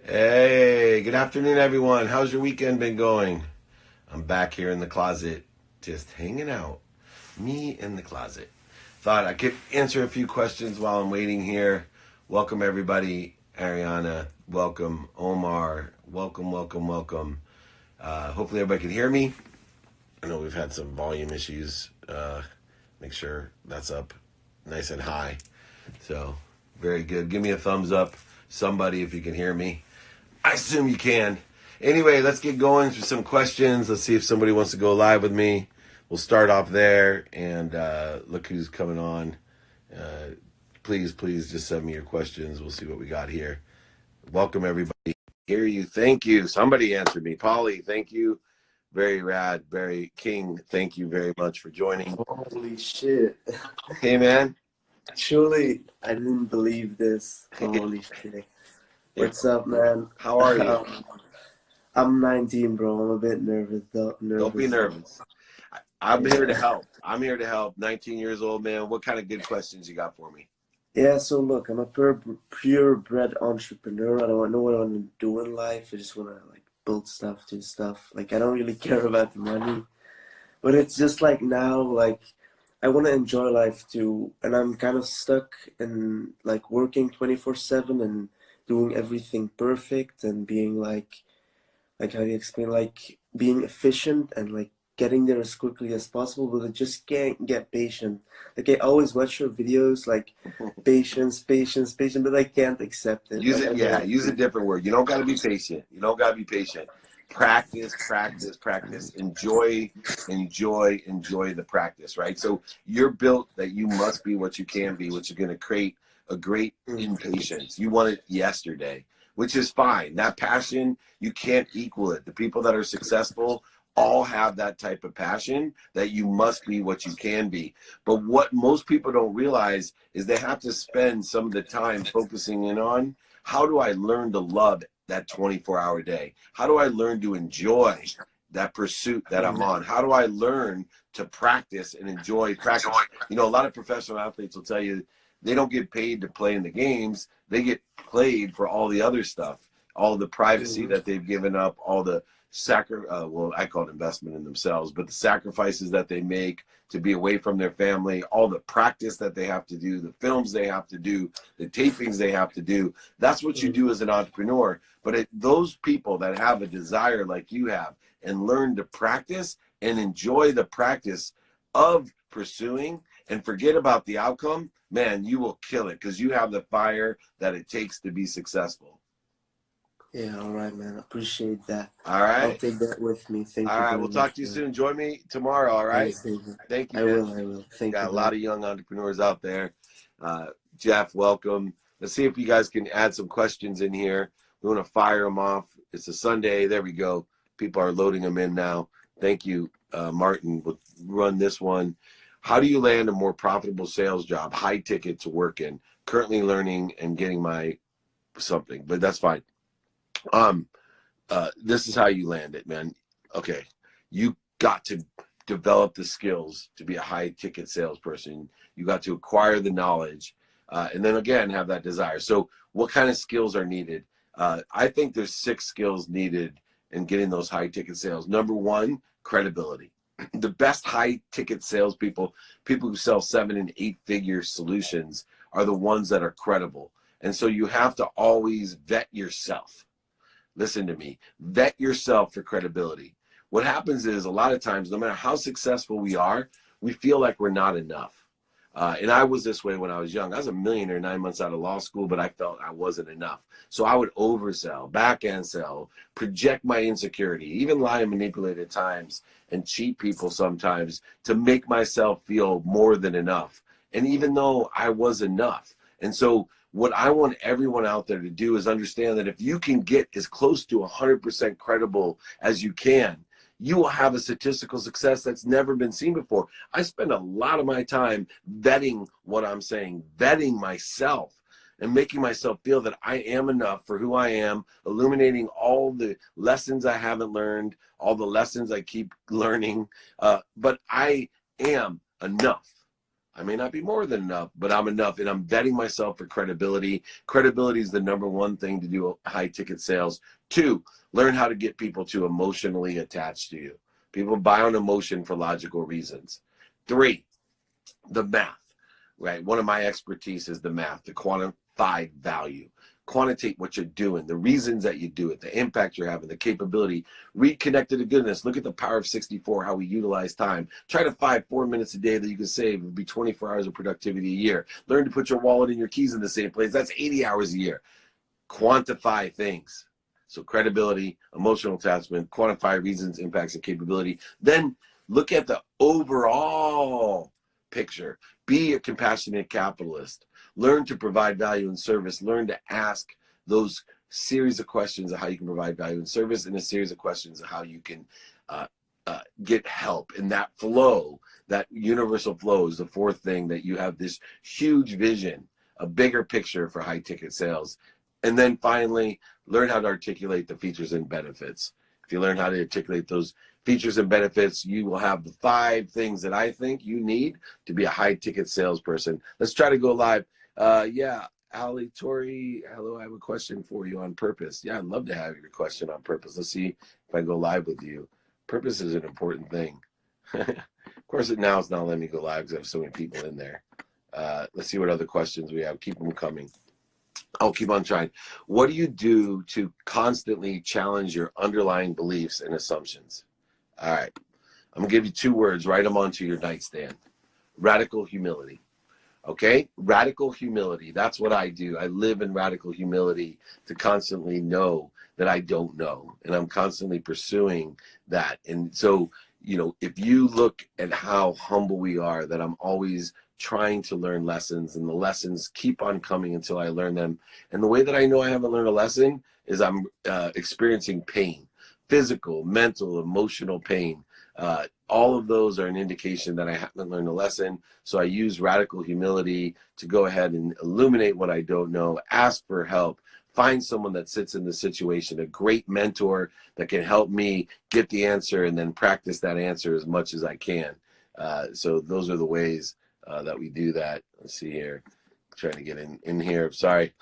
Hey, good afternoon, everyone. How's your weekend been going? I'm back here in the closet, just hanging out. Me in the closet. Thought I could answer a few questions while I'm waiting here. Welcome, everybody. Ariana, welcome. Omar, welcome, welcome, welcome. Hopefully, everybody can hear me. I know we've had some volume issues. Make sure that's up nice and high. So, very good. Give me a thumbs up, somebody, if you can hear me. I assume you can. Anyway, let's get going through some questions. Let's see if somebody wants to go live with me. We'll start off there and look who's coming on. Please just send me your questions. We'll see what we got here. Welcome, everybody. Hear you. Thank you. Somebody answered me. Paulie, thank you. Very rad. Very King, thank you very much for joining. Holy shit. Hey, man. Surely I didn't believe this. Holy shit. What's up, man? How are you? I'm 19, bro. I'm a bit nervous, though. Don't be nervous. I'm here to help. 19 years old, man. What kind of good questions you got for me? Yeah, so look, I'm a purebred entrepreneur. I don't know what I want to do in life. I just want to, build stuff, do stuff. I don't really care about the money. But it's just, now, I want to enjoy life, too. And I'm kind of stuck in, working 24/7 and doing everything perfect and being, how do you explain, being efficient and, getting there as quickly as possible, but I just can't get patient. I always watch your videos, patience, but I can't accept it. Use a different word. You don't got to be patient. Practice. Enjoy the practice, right? So you're built that you must be what you can be, which is going to create a great impatience. You want it yesterday, which is fine. That passion, you can't equal it. The people that are successful all have that type of passion that you must be what you can be. But what most people don't realize is they have to spend some of the time focusing in on, how do I learn to love that 24-hour day? How do I learn to enjoy that pursuit that I'm on? How do I learn to practice and enjoy practice? You know, a lot of professional athletes will tell you they don't get paid to play in the games. They get played for all the other stuff, all the privacy that they've given up, all the I call it investment in themselves, but the sacrifices that they make to be away from their family, all the practice that they have to do, the films they have to do, the tapings they have to do. That's what you do as an entrepreneur. But those people that have a desire like you have and learn to practice and enjoy the practice of pursuing and forget about the outcome, man, you will kill it because you have the fire that it takes to be successful. Yeah, all right, man. Appreciate that. All right. I'll take that with me. Thank you. All right, we'll talk to you soon. Join me tomorrow, all right? Thank you, I man. will. Thank you. Got a lot of young entrepreneurs out there. Jeff, welcome. Let's see if you guys can add some questions in here. We want to fire them off. It's a Sunday. There we go. People are loading them in now. Thank you, Martin. We'll run this one. How do you land a more profitable sales job, high ticket to work in? Currently learning and getting my something, but that's fine. This is how you land it, man. Okay. You got to develop the skills to be a high ticket salesperson. You got to acquire the knowledge, and then again, have that desire. So what kind of skills are needed? I think there's 6 skills needed in getting those high ticket sales. Number 1, credibility. The best high ticket salespeople, people who sell 7 and 8 figure solutions, are the ones that are credible. And so you have to always vet yourself. Listen to me, vet yourself for credibility. What happens is a lot of times, no matter how successful we are, we feel like we're not enough. And I was this way when I was young. I was a millionaire 9 months out of law school, but I felt I wasn't enough. So I would oversell, back-end sell, project my insecurity, even lie and manipulate at times, and cheat people sometimes to make myself feel more than enough. And even though I was enough. And so what I want everyone out there to do is understand that if you can get as close to 100% credible as you can, you will have a statistical success that's never been seen before. I spend a lot of my time vetting what I'm saying, vetting myself, and making myself feel that I am enough for who I am, illuminating all the lessons I haven't learned, all the lessons I keep learning, but I am enough. I may not be more than enough, but I'm enough, and I'm vetting myself for credibility. Credibility is the number one thing to do high ticket sales. 2, learn how to get people to emotionally attach to you. People buy on emotion for logical reasons. 3, the math, right? One of my expertise is the math, the quantified value. Quantitate what you're doing, the reasons that you do it, the impact you're having, the capability. Reconnect to the goodness. Look at the power of 64, how we utilize time. Try to find 4 minutes a day that you can save. It would be 24 hours of productivity a year. Learn to put your wallet and your keys in the same place. That's 80 hours a year. Quantify things. So credibility, emotional attachment, quantify reasons, impacts, and capability. Then look at the overall picture. Be a compassionate capitalist. Learn to provide value and service. Learn to ask those series of questions of how you can provide value and service, and a series of questions of how you can get help. And that flow, that universal flow, is the 4th thing, that you have this huge vision, a bigger picture for high ticket sales. And then finally, learn how to articulate the features and benefits. If you learn how to articulate those features and benefits, you will have the 5 things that I think you need to be a high ticket salesperson. Let's try to go live. Yeah, Ali Tori, hello, I have a question for you on purpose. Yeah, I'd love to have your question on purpose. Let's see if I go live with you. Purpose is an important thing. Of course, now it's not letting me go live because I have so many people in there. Let's see what other questions we have. Keep them coming. I'll keep on trying. What do you do to constantly challenge your underlying beliefs and assumptions? All right. I'm going to give you 2 words. Write them onto your nightstand. Radical humility. Okay? Radical humility. That's what I do. I live in radical humility to constantly know that I don't know. And I'm constantly pursuing that. And so, you know, if you look at how humble we are, that I'm always trying to learn lessons, and the lessons keep on coming until I learn them. And the way that I know I haven't learned a lesson is I'm experiencing pain, physical, mental, emotional pain. All of those are an indication that I haven't learned a lesson. So I use radical humility to go ahead and illuminate what I don't know, ask for help, find someone that sits in the situation, a great mentor that can help me get the answer, and then practice that answer as much as I can. So those are the ways that we do that. Let's see here. Trying to get in here. Sorry.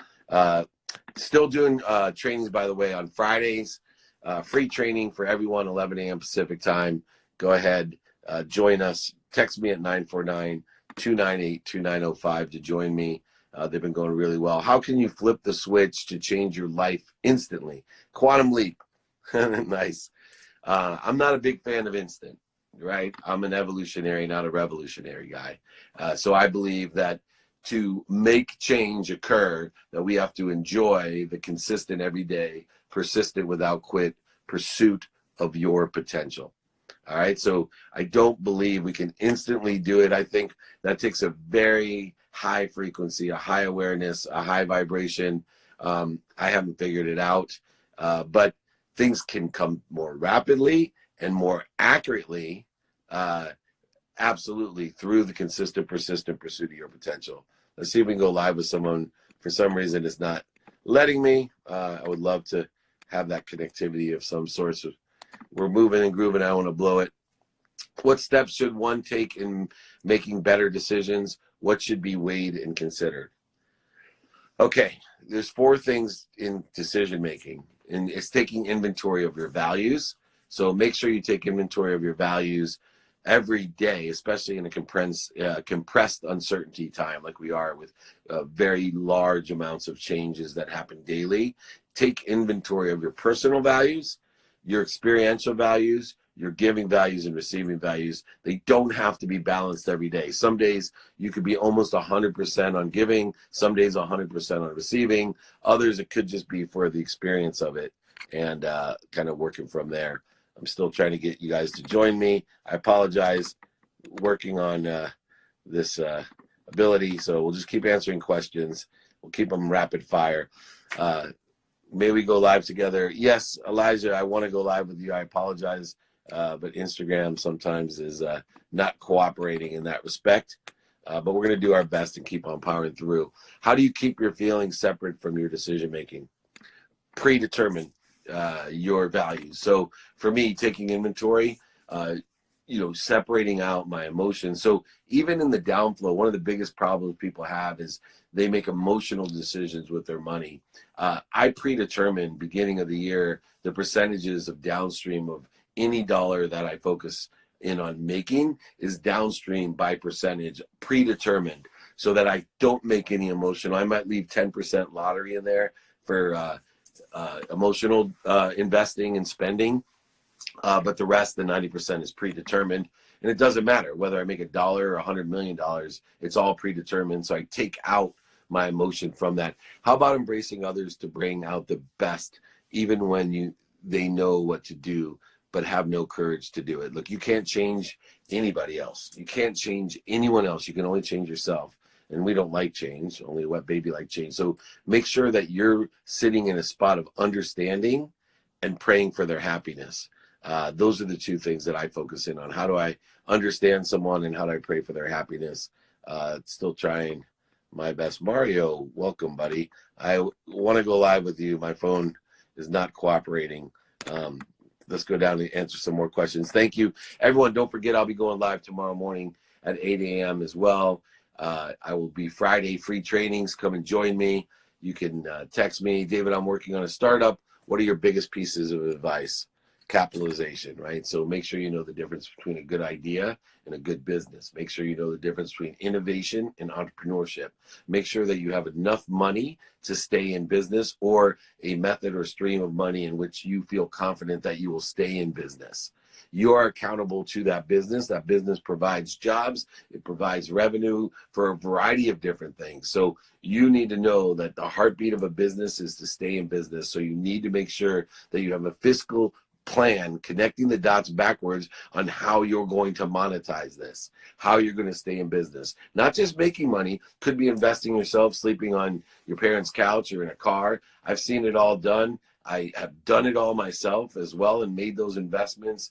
Still doing trainings, by the way, on Fridays. Free training for everyone, 11 a.m. Pacific time. Go ahead, join us. Text me at 949-298-2905 to join me. They've been going really well. How can you flip the switch to change your life instantly? Quantum leap. Nice. I'm not a big fan of instant, right? I'm an evolutionary, not a revolutionary guy. So I believe that to make change occur, that we have to enjoy the consistent, everyday, persistent, without quit pursuit of your potential. All right. So I don't believe we can instantly do it. I think that takes a very high frequency, a high awareness, a high vibration. I haven't figured it out, but things can come more rapidly and more accurately, absolutely, through the consistent, persistent pursuit of your potential. Let's see if we can go live with someone. For some reason, it's not letting me. I would love to have that connectivity of some sort. We're moving and grooving. I want to blow it. What steps should one take in making better decisions? What should be weighed and considered? Okay, there's 4 things in decision making, and it's taking inventory of your values. So make sure you take inventory of your values every day, especially in a compressed uncertainty time like we are, with very large amounts of changes that happen daily. Take inventory of your personal values, your experiential values, your giving values and receiving values. They don't have to be balanced every day. Some days you could be almost 100% on giving, some days 100% on receiving. Others, it could just be for the experience of it, and kind of working from there. I'm still trying to get you guys to join me. I apologize, working on this ability. So we'll just keep answering questions. We'll keep them rapid fire. May we go live together? Yes, Elijah, I want to go live with you. I apologize, but Instagram sometimes is not cooperating in that respect. But we're going to do our best and keep on powering through. How do you keep your feelings separate from your decision making? Predetermine your values. So for me, taking inventory, separating out my emotions. So even in the downflow, one of the biggest problems people have is they make emotional decisions with their money. I predetermine beginning of the year the percentages of downstream of any dollar that I focus in on making is downstream by percentage, predetermined, so that I don't make any emotional. I might leave 10% lottery in there for emotional investing and spending. But the rest, the 90%, is predetermined. And it doesn't matter whether I make $1 or $100 million, it's all predetermined. So I take out my emotion from that. How about embracing others to bring out the best, even when they know what to do, but have no courage to do it? Look, you can't change anybody else. You can't change anyone else. You can only change yourself. And we don't like change. Only a wet baby like change. So make sure that you're sitting in a spot of understanding and praying for their happiness. Those are the two things that I focus in on. How do I understand someone and how do I pray for their happiness? Still trying my best. Mario, welcome, buddy. I want to go live with you. My phone is not cooperating. Let's go down and answer some more questions. Thank you. Everyone, don't forget I'll be going live tomorrow morning at 8 a.m. as well. I will be Friday free trainings. Come and join me. You can text me. David, I'm working on a startup. What are your biggest pieces of advice? Capitalization, right? So make sure you know the difference between a good idea and a good business. Make sure you know the difference between innovation and entrepreneurship. Make sure that you have enough money to stay in business, or a method or stream of money in which you feel confident that you will stay in business. You are accountable to that business. That business provides jobs. It provides revenue for a variety of different things. So you need to know that the heartbeat of a business is to stay in business. So you need to make sure that you have a fiscal plan, connecting the dots backwards on how you're going to monetize this, how you're going to stay in business. Not just making money, could be investing yourself, sleeping on your parents' couch or in a car. I've seen it all done. I have done it all myself as well and made those investments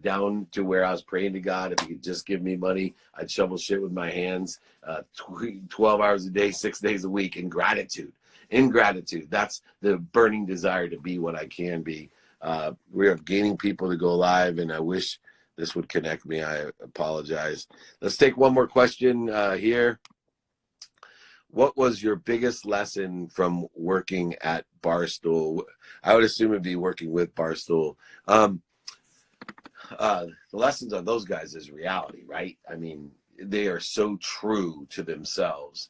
down to where I was praying to God, if he could just give me money, I'd shovel shit with my hands 12 hours a day, 6 days a week in gratitude. In gratitude. That's the burning desire to be what I can be. We are gaining people to go live, and I wish this would connect me. I apologize. Let's take one more question here. What was your biggest lesson from working at Barstool? I would assume it'd be working with Barstool. The lessons on those guys is reality, right? I mean, they are so true to themselves.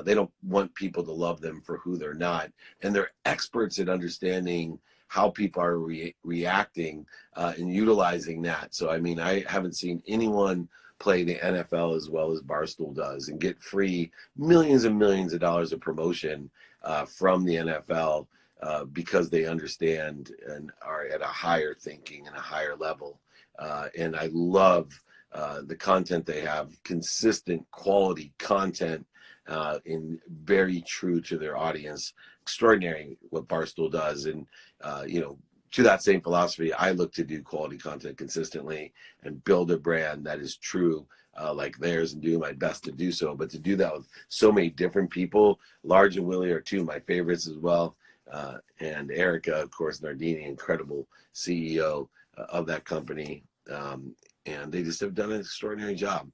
They don't want people to love them for who they're not. And they're experts at understanding how people are reacting and utilizing that. So, I mean, I haven't seen anyone play the NFL as well as Barstool does and get free millions and millions of dollars of promotion from the NFL because they understand and are at a higher thinking and a higher level. And I love the content they have, consistent quality content and very true to their audience. Extraordinary what Barstool does. And, to that same philosophy, I look to do quality content consistently and build a brand that is true like theirs and do my best to do so. But to do that with so many different people, Large and Willie are two of my favorites as well. And Erica, of course, Nardini, incredible CEO of that company. And they just have done an extraordinary job.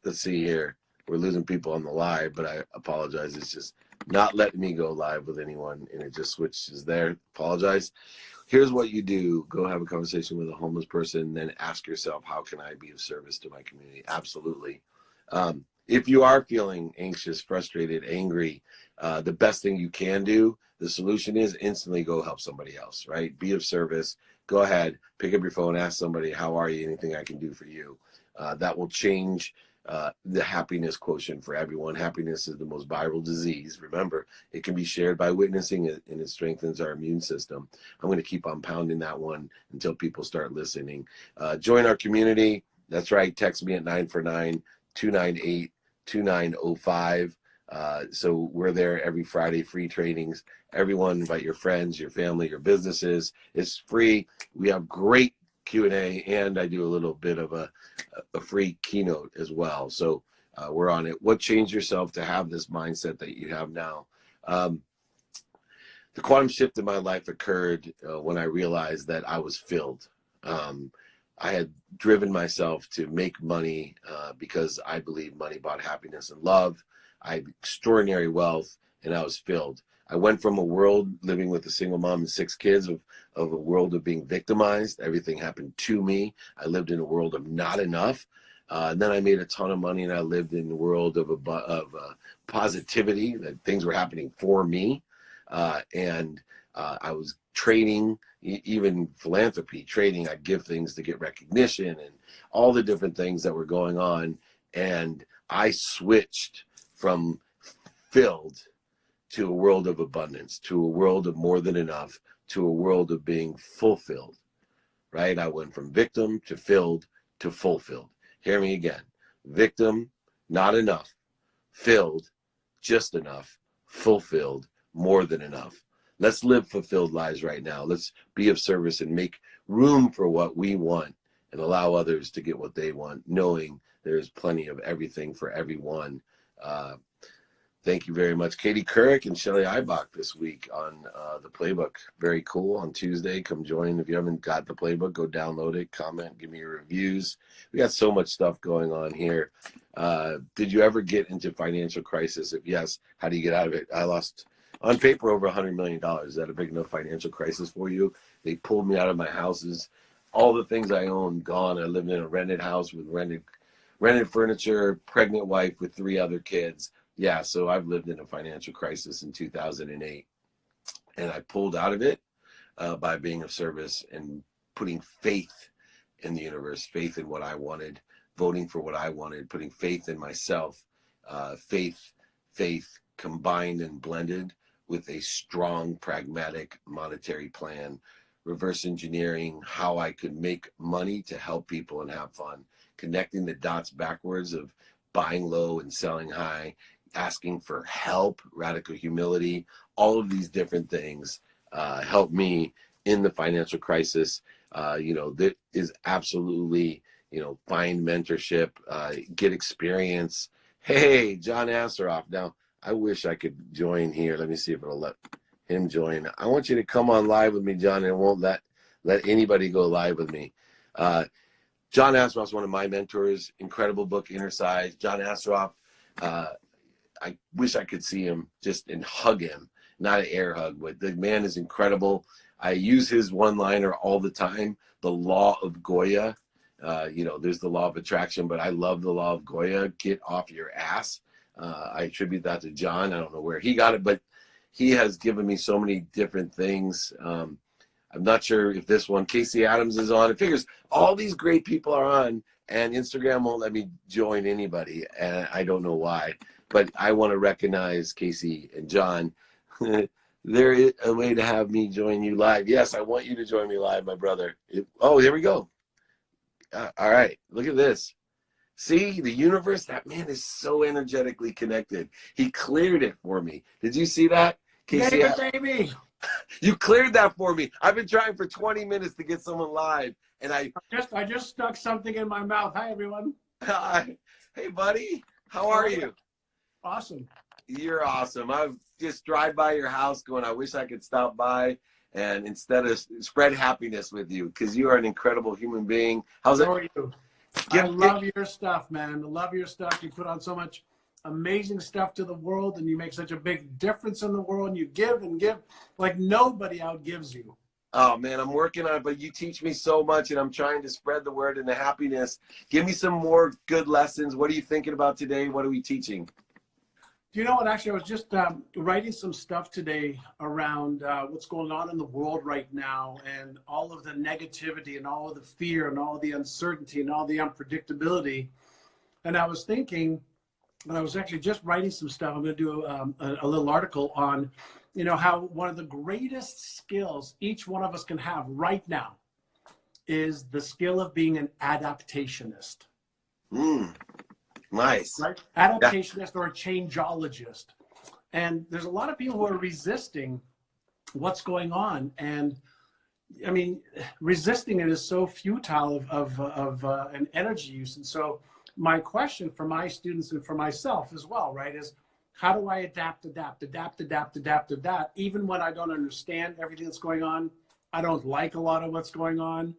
Let's see here. We're losing people on the live, but I apologize. It's just not letting me go live with anyone, and it just switches there. Apologize. Here's what you do. Go have a conversation with a homeless person, then ask yourself, how can I be of service to my community? Absolutely. If you are feeling anxious, frustrated, angry, the best thing you can do, the solution is instantly go help somebody else, right? Be of service. Go ahead, pick up your phone, ask somebody, how are you? Anything I can do for you? That will change the happiness quotient for everyone. Happiness is the most viral disease. Remember, it can be shared by witnessing it, and it strengthens our immune system. I'm going to keep on pounding that one until people start listening. Join our community. That's right. Text me at 949-298-2905. So we're there every Friday, free trainings. Everyone, invite your friends, your family, your businesses. It's free. We have great Q&A, and I do a little bit of a free keynote as well. So we're on it. What changed yourself to have this mindset that you have now? The quantum shift in my life occurred when I realized that I was filled. I had driven myself to make money because I believe money bought happiness and love. I had extraordinary wealth, and I was filled. I went from a world living with a single mom and 6 kids of a world of being victimized. Everything happened to me. I lived in a world of not enough. And then I made a ton of money, and I lived in the world of positivity, that things were happening for me. And I was trading, even philanthropy, trading. I'd give things to get recognition and all the different things that were going on. And I switched from filled to a world of abundance, to a world of more than enough, to a world of being fulfilled, right? I went from victim to filled to fulfilled. Hear me again. Victim, not enough. Filled, just enough. Fulfilled, more than enough. Let's live fulfilled lives right now. Let's be of service and make room for what we want and allow others to get what they want, knowing there's plenty of everything for everyone. Thank you very much, Katie Couric and Shelly Eibach this week on the playbook. Very cool. On Tuesday, come join. If you haven't got the playbook, go download it, comment, give me your reviews. We got so much stuff going on here. Did you ever get into financial crisis? If yes, how do you get out of it? I lost, on paper, over $100 million. Is that a big enough financial crisis for you? They pulled me out of my houses. All the things I owned, gone. I lived in a rented house with rented furniture, pregnant wife with 3 other kids. Yeah, so I've lived in a financial crisis in 2008, and I pulled out of it by being of service and putting faith in the universe, faith in what I wanted, voting for what I wanted, putting faith in myself, faith combined and blended with a strong, pragmatic monetary plan, reverse engineering how I could make money to help people and have fun, connecting the dots backwards of buying low and selling high, asking for help, radical humility, all of these different things help me in the financial crisis. That is absolutely, find mentorship, get experience. Hey, John Assaraf. Now, I wish I could join here. Let me see if it'll let him join. I want you to come on live with me, John, and it won't let anybody go live with me. John Assaraf is one of my mentors. Incredible book, Inner Size. John Assaraf, I wish I could see him just and hug him, not an air hug, but the man is incredible. I use his one-liner all the time, the law of Goya. There's the law of attraction, but I love the law of Goya. Get off your ass. I attribute that to John. I don't know where he got it, but he has given me so many different things. I'm not sure if this one, Casey Adams, is on. It figures all these great people are on, and Instagram won't let me join anybody, and I don't know why. But I want to recognize Casey and John. There is a way to have me join you live. Yes, I want you to join me live, my brother. Here we go. All right, look at this. See, the universe, that man is so energetically connected. He cleared it for me. Did you see that? Casey, baby. You cleared that for me. I've been trying for 20 minutes to get someone live, and I just stuck something in my mouth. Hi, everyone. Hey, buddy. How are you? Awesome. You're awesome. I've just drive by your house going, I wish I could stop by and instead of spread happiness with you, because you are an incredible human being. How's it? How are you? I love your stuff, man. I love your stuff. You put on so much amazing stuff to the world, and you make such a big difference in the world, and you give and give like nobody outgives you. Oh, man, I'm working on it, but you teach me so much, and I'm trying to spread the word and the happiness. Give me some more good lessons. What are you thinking about today? What are we teaching? You know what? Actually, I was just writing some stuff today around what's going on in the world right now, and all of the negativity and all of the fear and all of the uncertainty and all the unpredictability. And I was thinking, and I was actually just writing some stuff. I'm going to do a little article on, how one of the greatest skills each one of us can have right now is the skill of being an adaptationist. Nice. Right? Adaptationist or a changeologist. And there's a lot of people who are resisting what's going on. And I mean, resisting it is so futile of an energy use. And so my question for my students and for myself as well, right, is how do I adapt, even when I don't understand everything that's going on? I don't like a lot of what's going on.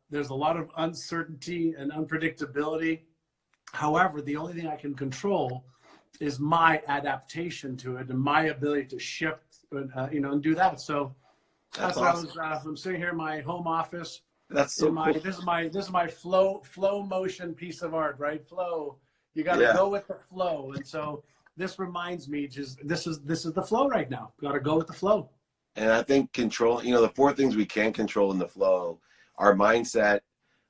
There's a lot of uncertainty and unpredictability. However, the only thing I can control is my adaptation to it and my ability to shift, and do that. So that's awesome. I'm sitting here in my home office. That's so cool. This is my flow motion piece of art, right? Flow. You got to Yeah. go with the flow, and so this reminds me, this is the flow right now. Got to go with the flow. And I think control, the four things we can control in the flow: our mindset,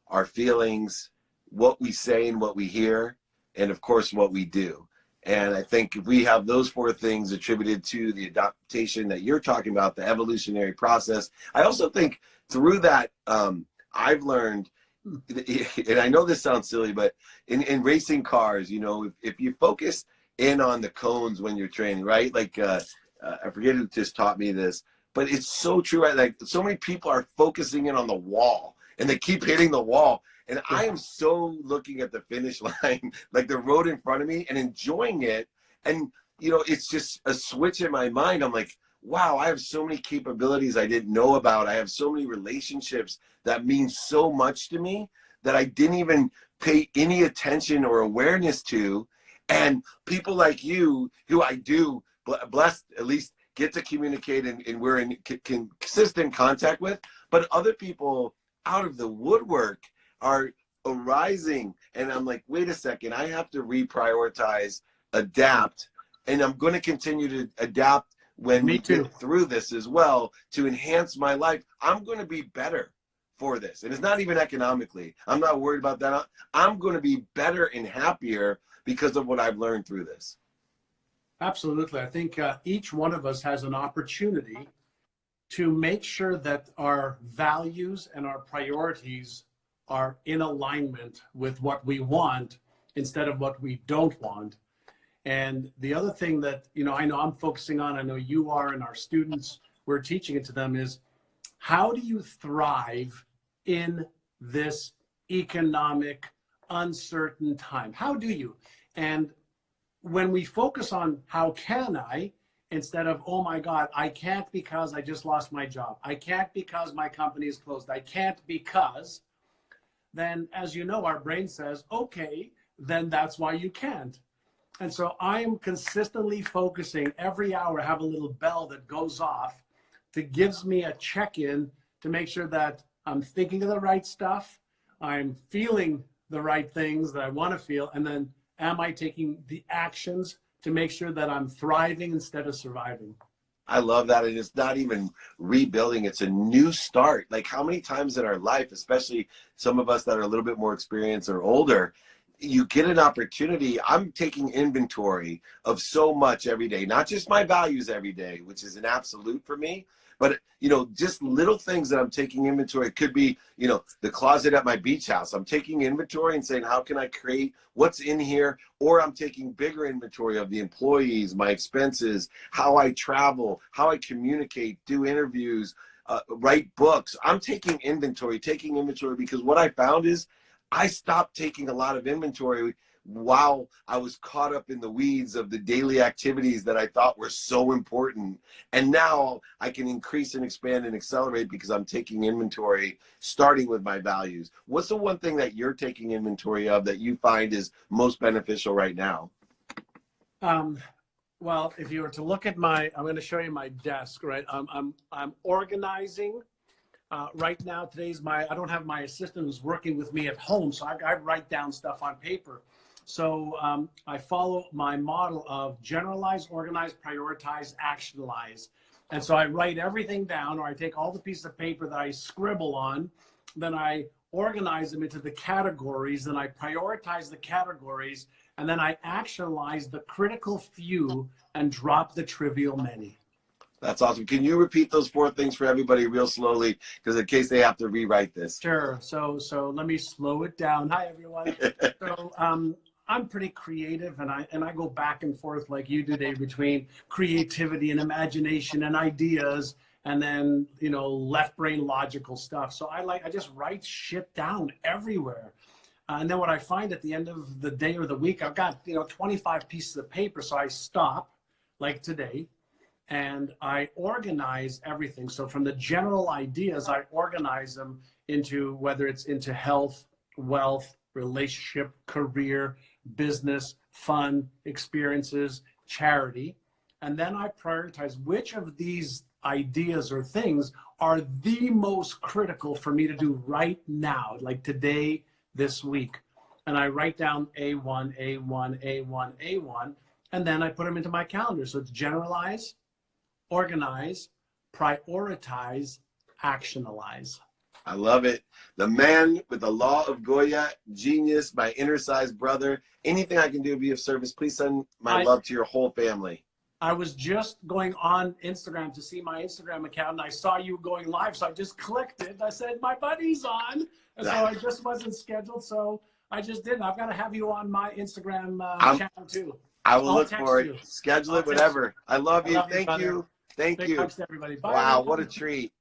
our feelings, what we say and what we hear, and of course what we do. And I think if we have those four things attributed to the adaptation that you're talking about, the evolutionary process, I also think through that, I've learned, and I know this sounds silly, but in racing cars, if you focus in on the cones when you're training, right? Like, I forget who just taught me this, but it's so true, right? Like, so many people are focusing in on the wall and they keep hitting the wall. And I am so looking at the finish line, like the road in front of me, and enjoying it. And, it's just a switch in my mind. I'm like, wow, I have so many capabilities I didn't know about. I have so many relationships that mean so much to me that I didn't even pay any attention or awareness to. And people like you, who I do, blessed at least, get to communicate and we're in consistent contact with, but other people out of the woodwork are arising, and I'm like, wait a second, I have to reprioritize, adapt, and I'm going to continue to adapt when we get through this as well to enhance my life. I'm going to be better for this, and it's not even economically. I'm not worried about that. I'm going to be better and happier because of what I've learned through this. Absolutely. I think each one of us has an opportunity to make sure that our values and our priorities are in alignment with what we want instead of what we don't want. And the other thing that, I know I'm focusing on, I know you are, and our students, we're teaching it to them, is how do you thrive in this economic, uncertain time? How do you? And when we focus on how can I, instead of, oh my God, I can't because I just lost my job. I can't because my company is closed. I can't because, then as you know, our brain says, okay, then that's why you can't. And so I am consistently focusing every hour, I have a little bell that goes off that gives me a check-in to make sure that I'm thinking of the right stuff, I'm feeling the right things that I want to feel, and then am I taking the actions to make sure that I'm thriving instead of surviving? I love that. And it's not even rebuilding. It's a new start. Like, how many times in our life, especially some of us that are a little bit more experienced or older, you get an opportunity. I'm taking inventory of so much every day, not just my values every day, which is an absolute for me, but, just little things that I'm taking inventory. It could be, the closet at my beach house. I'm taking inventory and saying, how can I create what's in here? Or I'm taking bigger inventory of the employees, my expenses, how I travel, how I communicate, do interviews, write books. I'm taking inventory because what I found is I stopped taking a lot of inventory while I was caught up in the weeds of the daily activities that I thought were so important. And now I can increase and expand and accelerate because I'm taking inventory, starting with my values. What's the one thing that you're taking inventory of that you find is most beneficial right now? Well, if you were to look at I'm going to show you my desk, right? I'm organizing. Right now, I don't have my assistant who's working with me at home, so I write down stuff on paper. So I follow my model of generalize, organize, prioritize, actionalize. And so I write everything down, or I take all the pieces of paper that I scribble on, then I organize them into the categories, then I prioritize the categories, and then I actionalize the critical few and drop the trivial many. That's awesome. Can you repeat those four things for everybody real slowly, because in case they have to rewrite this? Sure. So let me slow it down. Hi, everyone. So I'm pretty creative, and I go back and forth like you do, Dave, between creativity and imagination and ideas, and then left brain logical stuff. So I just write shit down everywhere. And then what I find at the end of the day or the week, I've got 25 pieces of paper. So I stop, like today, and I organize everything. So from the general ideas, I organize them into whether it's into health, wealth, relationship, career, business, fun, experiences, charity. And then I prioritize which of these ideas or things are the most critical for me to do right now, like today, this week. And I write down A1, A1, A1, A1, and then I put them into my calendar. So it's generalize, organize, prioritize, actionalize. I love it. The man with the law of Goya, genius, my inner size brother. Anything I can do to be of service, please send my love to your whole family. I was just going on Instagram to see my Instagram account, and I saw you going live, so I just clicked it. I said, my buddy's on. And so I just wasn't scheduled, so I just didn't. I've got to have you on my Instagram channel, too. I will look for it. Schedule it, whatever. I love you. Thank you. Thank you. Thanks to everybody. Bye. Wow, what a treat.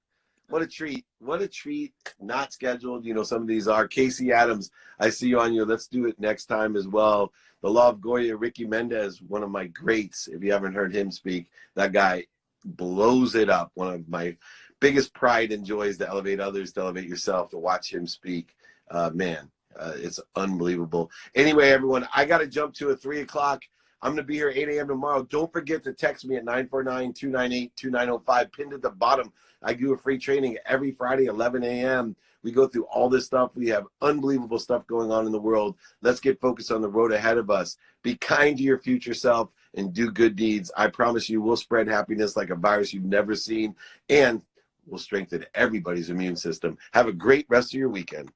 What a treat. What a treat. Not scheduled. You know, some of these are. Casey Adams, I see you on your Let's Do It next time as well. The Law of Goya, Ricky Mendez, one of my greats. If you haven't heard him speak, that guy blows it up. One of my biggest pride and joys to elevate others, to elevate yourself, to watch him speak. It's unbelievable. Anyway, everyone, I got to jump to at 3 o'clock. I'm going to be here 8 a.m. tomorrow. Don't forget to text me at 949-298-2905. Pinned at the bottom. I do a free training every Friday, 11 a.m. We go through all this stuff. We have unbelievable stuff going on in the world. Let's get focused on the road ahead of us. Be kind to your future self and do good deeds. I promise you we'll spread happiness like a virus you've never seen, and we'll strengthen everybody's immune system. Have a great rest of your weekend.